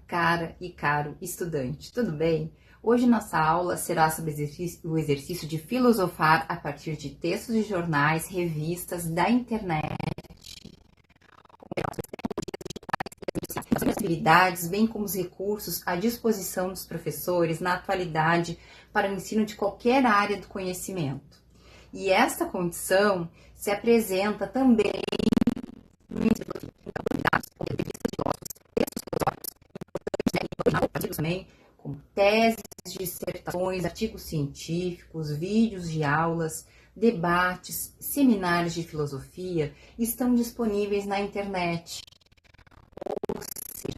Cara e caro estudante, tudo bem? Hoje nossa aula será sobre o exercício de filosofar a partir de textos de jornais, revistas, da internet, as possibilidades, bem como os recursos à disposição dos professores na atualidade para o ensino de qualquer área do conhecimento. E esta condição se apresenta também artigos também, como teses, dissertações, artigos científicos, vídeos de aulas, debates, seminários de filosofia estão disponíveis na internet. Ou seja,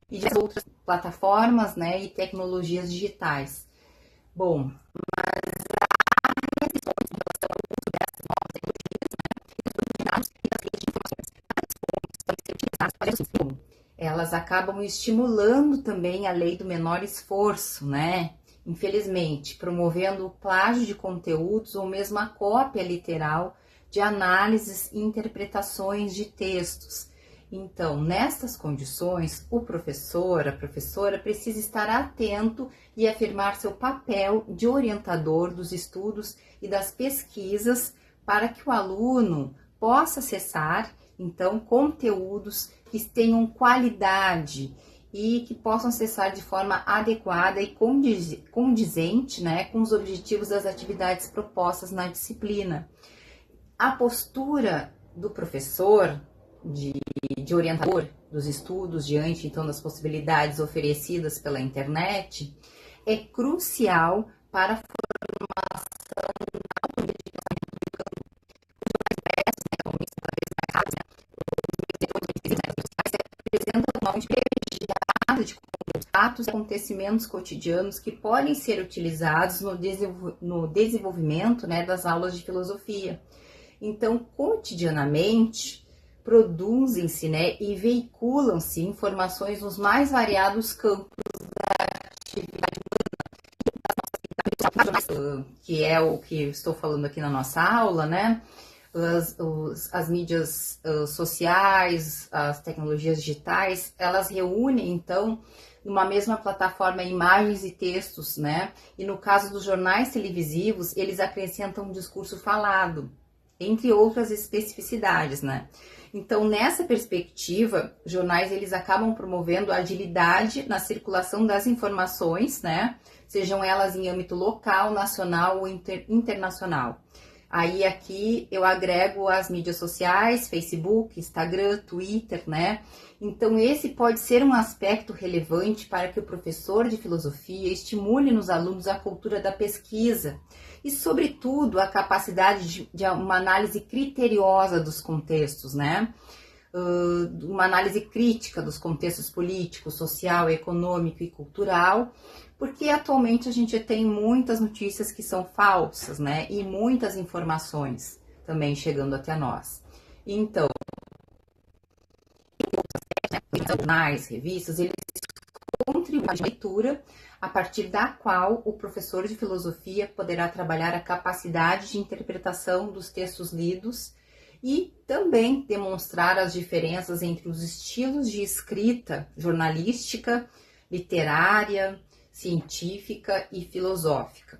e de outras plataformas, né, e tecnologias digitais. Bom, elas acabam estimulando também a lei do menor esforço, né? Infelizmente, promovendo o plágio de conteúdos ou mesmo a cópia literal de análises e interpretações de textos. Então, nestas condições, o professor, a professora precisa estar atento e afirmar seu papel de orientador dos estudos e das pesquisas para que o aluno possa acessar, então, conteúdos que tenham qualidade e que possam acessar de forma adequada e condizente, né, com os objetivos das atividades propostas na disciplina. A postura do professor, de orientador dos estudos, diante então das possibilidades oferecidas pela internet, é crucial para a formação de atos e acontecimentos cotidianos que podem ser utilizados no desenvolvimento, né, das aulas de filosofia. Então, cotidianamente, produzem-se, né, e veiculam-se informações nos mais variados campos da atividade humana, que é o que estou falando aqui na nossa aula, né? As mídias sociais, as tecnologias digitais, elas reúnem, então, numa mesma plataforma, imagens e textos, né? E no caso dos jornais televisivos, eles acrescentam um discurso falado, entre outras especificidades, né? Então, nessa perspectiva, jornais eles acabam promovendo a agilidade na circulação das informações, né? Sejam elas em âmbito local, nacional ou internacional. Aí aqui eu agrego as mídias sociais, Facebook, Instagram, Twitter, né? Então esse pode ser um aspecto relevante para que o professor de filosofia estimule nos alunos a cultura da pesquisa e, sobretudo, a capacidade de uma análise criteriosa dos contextos, né? Uma análise crítica dos contextos político, social, econômico e cultural, porque atualmente a gente tem muitas notícias que são falsas, né? E muitas informações também chegando até nós. Então, jornais, revistas, eles contribuem à leitura a partir da qual o professor de filosofia poderá trabalhar a capacidade de interpretação dos textos lidos e também demonstrar as diferenças entre os estilos de escrita jornalística, literária, científica e filosófica.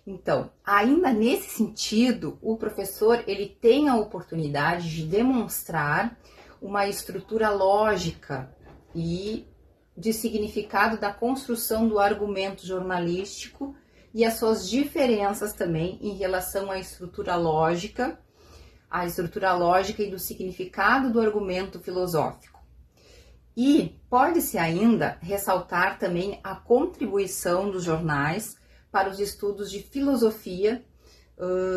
Então, ainda nesse sentido, o professor ele tem a oportunidade de demonstrar uma estrutura lógica e de significado da construção do argumento jornalístico e as suas diferenças também em relação à estrutura lógica e do significado do argumento filosófico. E pode-se ainda ressaltar também a contribuição dos jornais para os estudos de filosofia,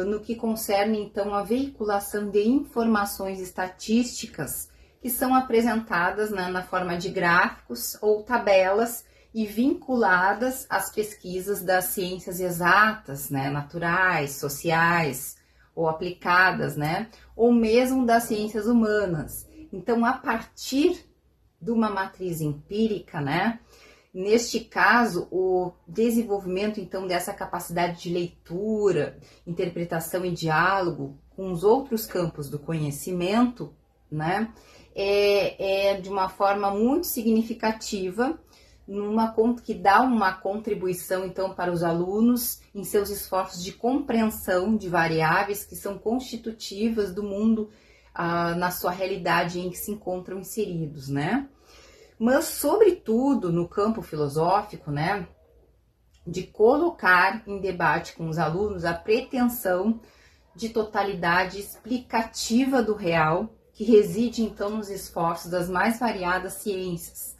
no que concerne então a veiculação de informações estatísticas que são apresentadas, né, na forma de gráficos ou tabelas e vinculadas às pesquisas das ciências exatas, né, naturais, sociais ou aplicadas, né, ou mesmo das ciências humanas. Então, a partir de uma matriz empírica, né, Neste caso, o desenvolvimento, então, dessa capacidade de leitura, interpretação e diálogo com os outros campos do conhecimento, né, é de uma forma muito significativa, que dá uma contribuição, então, para os alunos em seus esforços de compreensão de variáveis que são constitutivas do mundo na sua realidade em que se encontram inseridos, né? Mas, sobretudo, no campo filosófico, né, de colocar em debate com os alunos a pretensão de totalidade explicativa do real, que reside, então, nos esforços das mais variadas ciências.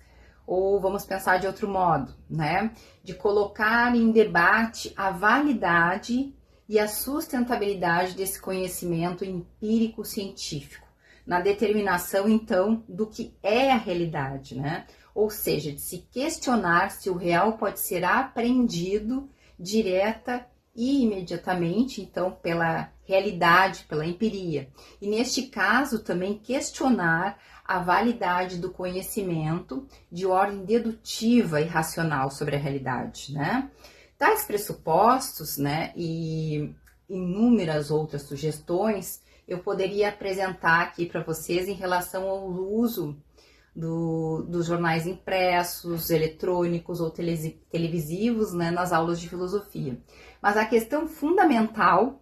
Ou vamos pensar de outro modo, né, de colocar em debate a validade e a sustentabilidade desse conhecimento empírico-científico, na determinação, então, do que é a realidade, né? Ou seja, de se questionar se o real pode ser apreendido direta e imediatamente, então, pela realidade, pela empiria. E, neste caso, também questionar a validade do conhecimento de ordem dedutiva e racional sobre a realidade, né? Tais pressupostos, né, e inúmeras outras sugestões eu poderia apresentar aqui para vocês em relação ao uso dos jornais impressos, eletrônicos ou televisivos, né, nas aulas de filosofia. Mas a questão fundamental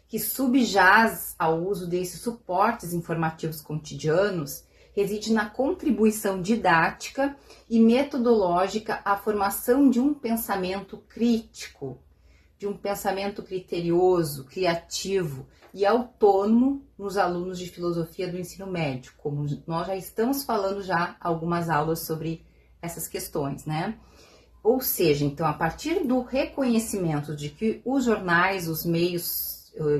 que subjaz ao uso desses suportes informativos cotidianos reside na contribuição didática e metodológica à formação de um pensamento crítico, de um pensamento criterioso, criativo e autônomo nos alunos de filosofia do ensino médio, como nós já estamos falando já algumas aulas sobre essas questões, né? Ou seja, então, a partir do reconhecimento de que os jornais, os meios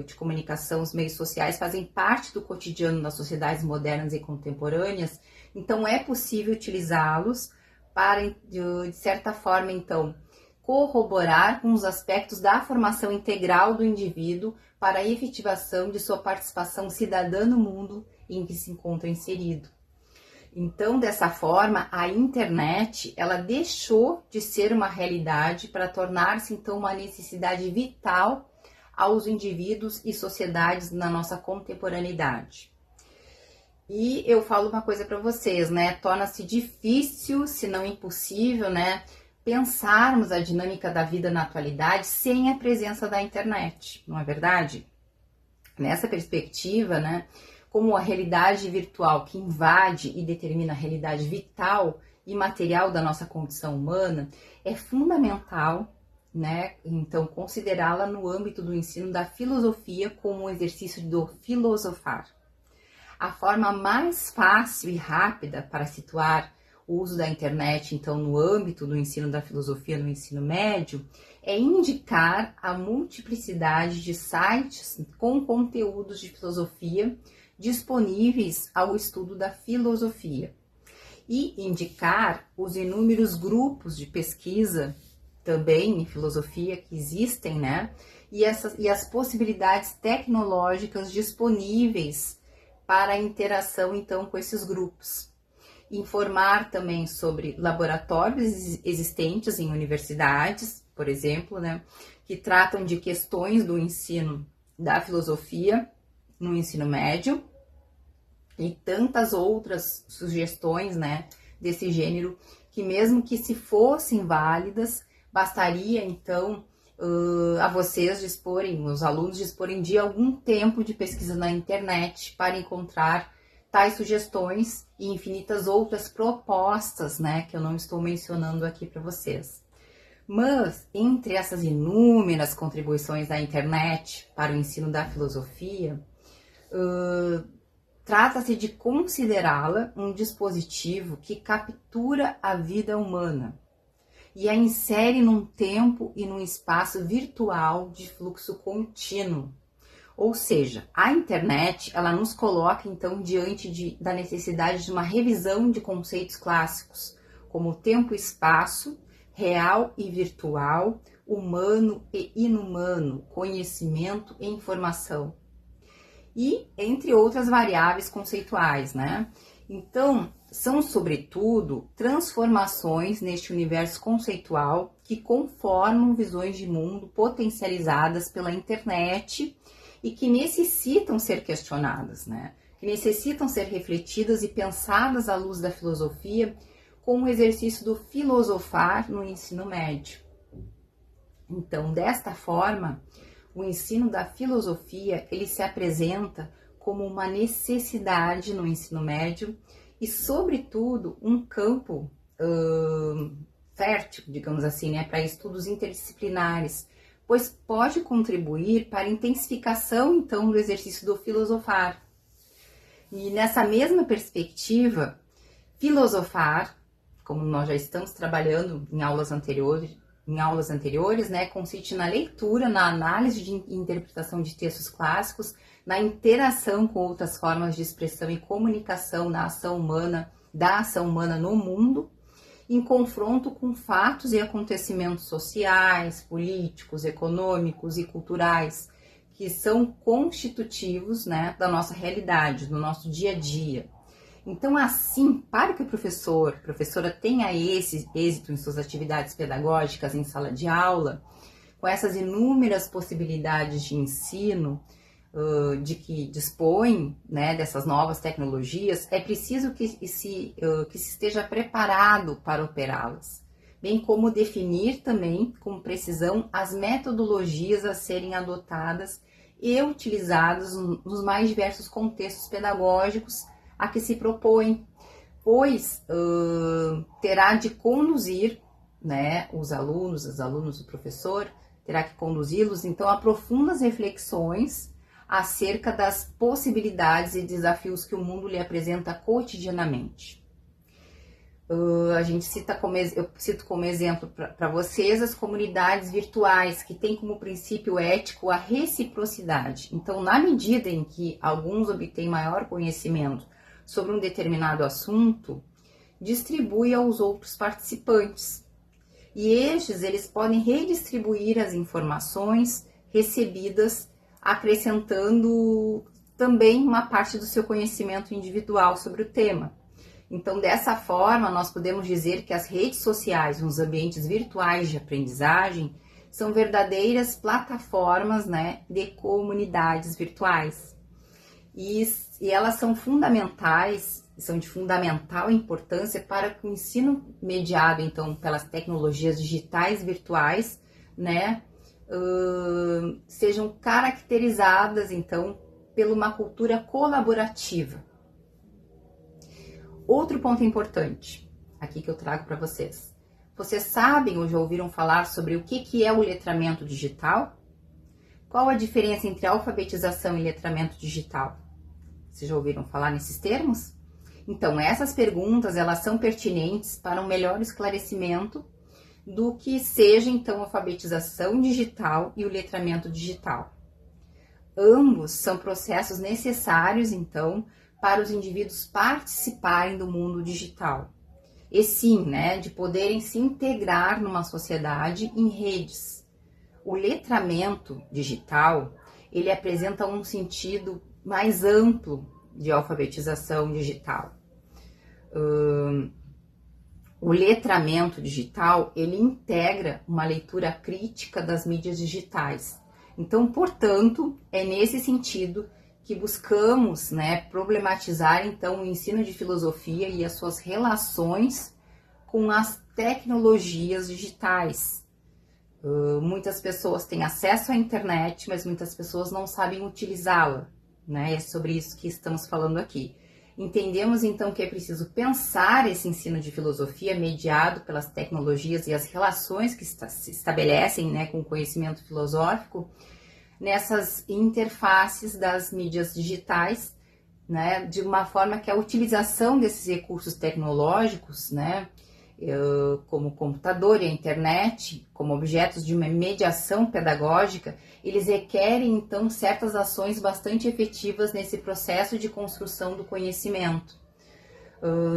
de comunicação, os meios sociais fazem parte do cotidiano das sociedades modernas e contemporâneas, então é possível utilizá-los para, de certa forma, então, corroborar com os aspectos da formação integral do indivíduo para a efetivação de sua participação cidadã no mundo em que se encontra inserido. Então, dessa forma, a internet, ela deixou de ser uma realidade para tornar-se, então, uma necessidade vital aos indivíduos e sociedades na nossa contemporaneidade. E eu falo uma coisa para vocês, né? Torna-se difícil, se não impossível, né, pensarmos a dinâmica da vida na atualidade sem a presença da internet, não é verdade? Nessa perspectiva, né, como a realidade virtual que invade e determina a realidade vital e material da nossa condição humana, é fundamental, né, então, considerá-la no âmbito do ensino da filosofia como um exercício do filosofar. A forma mais fácil e rápida para situar o uso da internet, então, no âmbito do ensino da filosofia no ensino médio, é indicar a multiplicidade de sites com conteúdos de filosofia disponíveis ao estudo da filosofia e indicar os inúmeros grupos de pesquisa também em filosofia que existem, né? E as possibilidades tecnológicas disponíveis para a interação, então, com esses grupos. Informar também sobre laboratórios existentes em universidades, por exemplo, né? Que tratam de questões do ensino da filosofia no ensino médio e tantas outras sugestões, né? Desse gênero, que mesmo que se fossem válidas, bastaria, então, a vocês disporem, os alunos disporem de algum tempo de pesquisa na internet para encontrar tais sugestões e infinitas outras propostas, né, que eu não estou mencionando aqui para vocês. Mas, entre essas inúmeras contribuições da internet para o ensino da filosofia, trata-se de considerá-la um dispositivo que captura a vida humana e a insere num tempo e num espaço virtual de fluxo contínuo. Ou seja, a internet, ela nos coloca, então, diante da necessidade de uma revisão de conceitos clássicos, como tempo e espaço, real e virtual, humano e inumano, conhecimento e informação. E entre outras variáveis conceituais, né? Então, são, sobretudo, transformações neste universo conceitual que conformam visões de mundo potencializadas pela internet e que necessitam ser questionadas, né? Que necessitam ser refletidas e pensadas à luz da filosofia com o exercício do filosofar no ensino médio. Então, desta forma, o ensino da filosofia, ele se apresenta como uma necessidade no ensino médio e, sobretudo, um campo fértil, digamos assim, né, para estudos interdisciplinares, pois pode contribuir para a intensificação, então, do exercício do filosofar. E nessa mesma perspectiva, filosofar, como nós já estamos trabalhando em aulas anteriores, né, consiste na leitura, na análise de interpretação de textos clássicos, na interação com outras formas de expressão e comunicação da ação humana no mundo, em confronto com fatos e acontecimentos sociais, políticos, econômicos e culturais, que são constitutivos, né, da nossa realidade, do nosso dia a dia. Então, assim, para que o professora tenha esse êxito em suas atividades pedagógicas em sala de aula, com essas inúmeras possibilidades de ensino, de que dispõe, né, dessas novas tecnologias, é preciso que se esteja preparado para operá-las, bem como definir também com precisão as metodologias a serem adotadas e utilizadas nos mais diversos contextos pedagógicos a que se propõe, pois terá de conduzir, né, os alunos, o professor, terá que conduzi-los, então, a profundas reflexões acerca das possibilidades e desafios que o mundo lhe apresenta cotidianamente. Eu cito como exemplo para vocês as comunidades virtuais, que têm como princípio ético a reciprocidade. Então, na medida em que alguns obtêm maior conhecimento sobre um determinado assunto, distribui aos outros participantes. E eles podem redistribuir as informações recebidas, acrescentando também uma parte do seu conhecimento individual sobre o tema. Então, dessa forma, nós podemos dizer que as redes sociais, os ambientes virtuais de aprendizagem, são verdadeiras plataformas, né, de comunidades virtuais. E elas são fundamentais, são de fundamental importância para que o ensino mediado, então, pelas tecnologias digitais virtuais, né, sejam caracterizadas, então, por uma cultura colaborativa. Outro ponto importante aqui que eu trago para vocês. Vocês sabem ou já ouviram falar sobre o que é o letramento digital? Qual a diferença entre alfabetização e letramento digital? Vocês já ouviram falar nesses termos? Então, essas perguntas, elas são pertinentes para um melhor esclarecimento do que seja, então, a alfabetização digital e o letramento digital. Ambos são processos necessários, então, para os indivíduos participarem do mundo digital. E sim, né, de poderem se integrar numa sociedade em redes. O letramento digital, ele apresenta um sentido mais amplo de alfabetização digital. O letramento digital, ele integra uma leitura crítica das mídias digitais. Então, portanto, é nesse sentido que buscamos, né, problematizar, então, o ensino de filosofia e as suas relações com as tecnologias digitais. Muitas pessoas têm acesso à internet, mas muitas pessoas não sabem utilizá-la, né? É sobre isso que estamos falando aqui. Entendemos, então, que é preciso pensar esse ensino de filosofia mediado pelas tecnologias e as relações que se estabelecem, né, com o conhecimento filosófico nessas interfaces das mídias digitais, né, de uma forma que a utilização desses recursos tecnológicos, né, como o computador e a internet, como objetos de uma mediação pedagógica, eles requerem, então, certas ações bastante efetivas nesse processo de construção do conhecimento.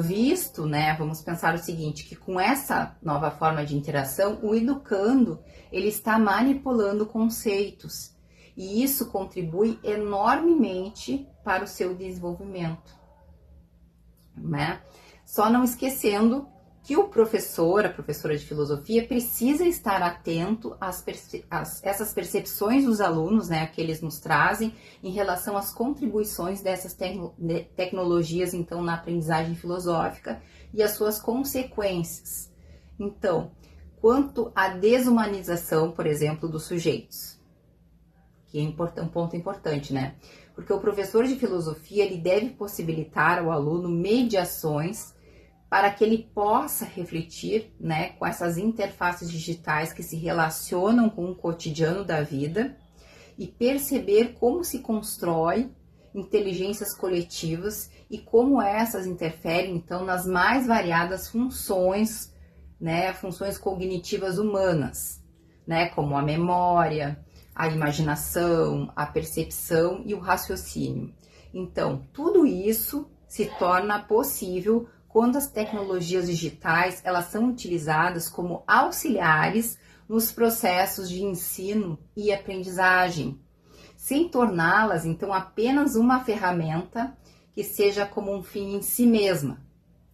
Visto, né, vamos pensar o seguinte, que com essa nova forma de interação, o educando, ele está manipulando conceitos, e isso contribui enormemente para o seu desenvolvimento, né? Só não esquecendo que o professor, a professora de filosofia, precisa estar atento essas percepções dos alunos, né, que eles nos trazem em relação às contribuições dessas tecnologias, então, na aprendizagem filosófica e as suas consequências. Então, quanto à desumanização, por exemplo, dos sujeitos, que é um ponto importante, né? Porque o professor de filosofia, ele deve possibilitar ao aluno mediações para que ele possa refletir, né, com essas interfaces digitais que se relacionam com o cotidiano da vida e perceber como se constrói inteligências coletivas e como essas interferem, então, nas mais variadas funções, né, funções cognitivas humanas, né, como a memória, a imaginação, a percepção e o raciocínio. Então, tudo isso se torna possível quando as tecnologias digitais elas são utilizadas como auxiliares nos processos de ensino e aprendizagem, sem torná-las, então, apenas uma ferramenta que seja como um fim em si mesma,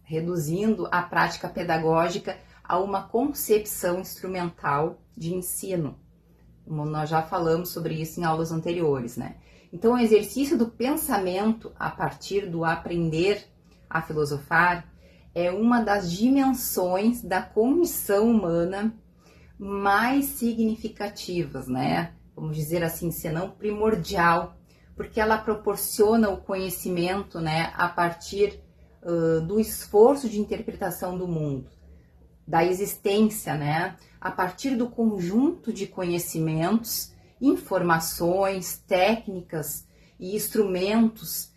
reduzindo a prática pedagógica a uma concepção instrumental de ensino. Como nós já falamos sobre isso em aulas anteriores, né? Então, o exercício do pensamento a partir do aprender a filosofar é uma das dimensões da cognição humana mais significativas, né? Vamos dizer assim, senão primordial, porque ela proporciona o conhecimento, né, a partir do esforço de interpretação do mundo, da existência, né, a partir do conjunto de conhecimentos, informações, técnicas e instrumentos,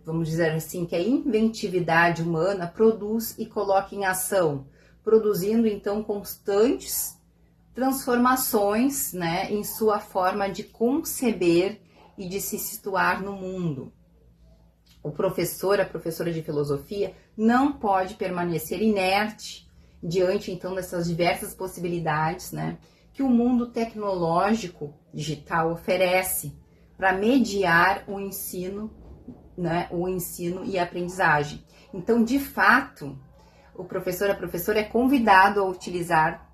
vamos dizer assim, que a inventividade humana produz e coloca em ação, produzindo então constantes transformações, né, em sua forma de conceber e de se situar no mundo. O professor, a professora de filosofia, não pode permanecer inerte diante, então, dessas diversas possibilidades, né, que o mundo tecnológico digital oferece para mediar o ensino, né, o ensino e a aprendizagem. Então, de fato, o professor, a professora é convidado a utilizar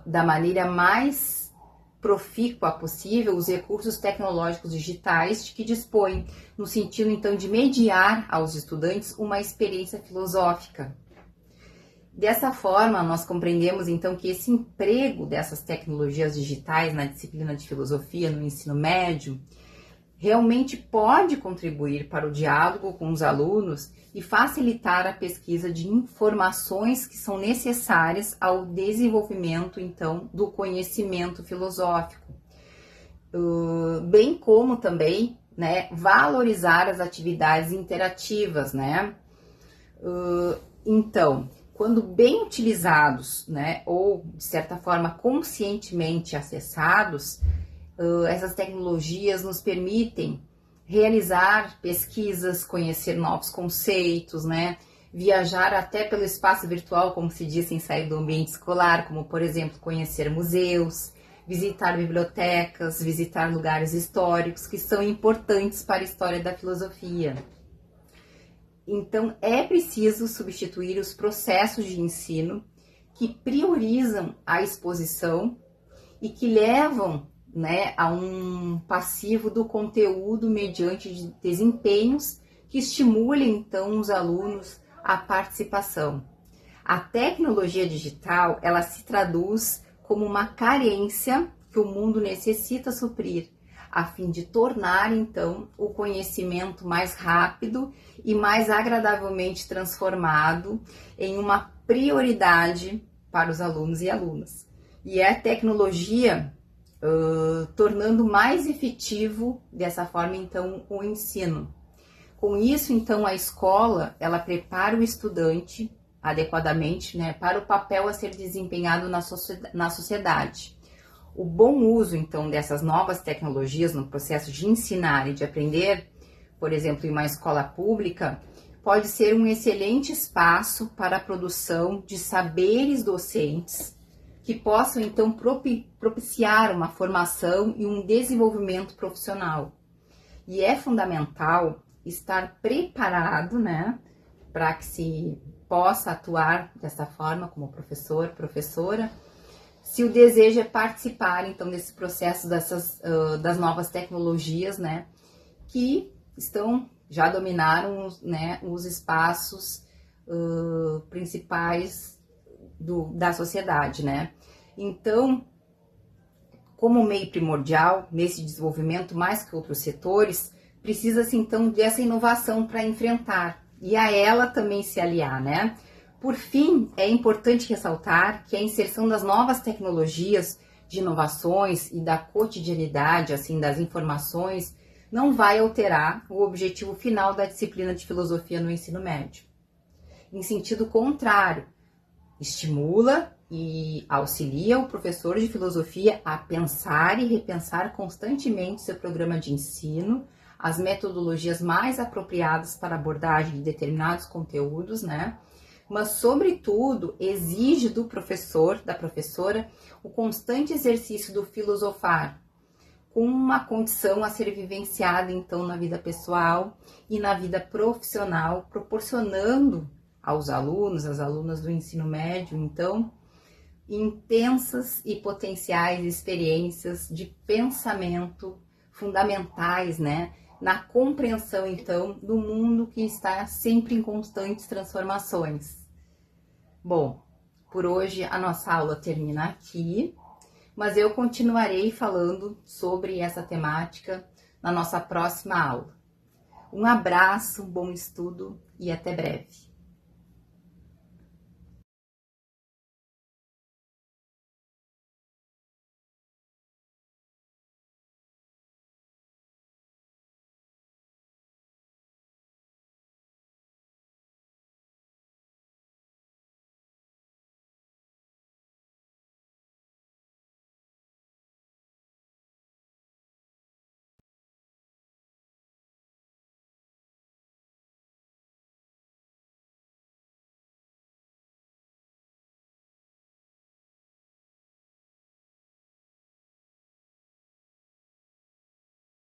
da maneira mais profícua possível os recursos tecnológicos digitais de que dispõe, no sentido, então, de mediar aos estudantes uma experiência filosófica. Dessa forma, nós compreendemos, então, que esse emprego dessas tecnologias digitais na disciplina de filosofia, no ensino médio, realmente pode contribuir para o diálogo com os alunos e facilitar a pesquisa de informações que são necessárias ao desenvolvimento, então, do conhecimento filosófico. Bem como também, né, valorizar as atividades interativas, né? Então, quando bem utilizados, né, ou de certa forma conscientemente acessados, essas tecnologias nos permitem realizar pesquisas, conhecer novos conceitos, né, viajar até pelo espaço virtual, como se diz, sem sair do ambiente escolar, como, por exemplo, conhecer museus, visitar bibliotecas, visitar lugares históricos que são importantes para a história da filosofia. Então, é preciso substituir os processos de ensino que priorizam a exposição e que levam, né, a um passivo do conteúdo mediante desempenhos que estimulem, então, os alunos à participação. A tecnologia digital, ela se traduz como uma carência que o mundo necessita suprir, a fim de tornar, então, o conhecimento mais rápido e mais agradavelmente transformado em uma prioridade para os alunos e alunas. E a tecnologia tornando mais efetivo, dessa forma, então, o ensino. Com isso, então, a escola, ela prepara o estudante adequadamente, né, para o papel a ser desempenhado na sociedade. O bom uso, então, dessas novas tecnologias no processo de ensinar e de aprender, por exemplo, em uma escola pública, pode ser um excelente espaço para a produção de saberes docentes que possam, então, propiciar uma formação e um desenvolvimento profissional. E é fundamental estar preparado, né, para que se possa atuar dessa forma como professor, professora, se o desejo é participar, então, desse processo das novas tecnologias, né, que já dominaram, né, os espaços principais da sociedade, né. Então, como meio primordial nesse desenvolvimento, mais que outros setores, precisa-se, então, dessa inovação para enfrentar e a ela também se aliar, né. Por fim, é importante ressaltar que a inserção das novas tecnologias, de inovações e da cotidianidade, assim, das informações, não vai alterar o objetivo final da disciplina de filosofia no ensino médio. Em sentido contrário, estimula e auxilia o professor de filosofia a pensar e repensar constantemente seu programa de ensino, as metodologias mais apropriadas para a abordagem de determinados conteúdos, né? Mas, sobretudo, exige do professor, da professora, o constante exercício do filosofar, com uma condição a ser vivenciada, então, na vida pessoal e na vida profissional, proporcionando aos alunos, às alunas do ensino médio, então, intensas e potenciais experiências de pensamento fundamentais, né, na compreensão, então, do mundo que está sempre em constantes transformações. Bom, por hoje a nossa aula termina aqui, mas eu continuarei falando sobre essa temática na nossa próxima aula. Um abraço, bom estudo e até breve.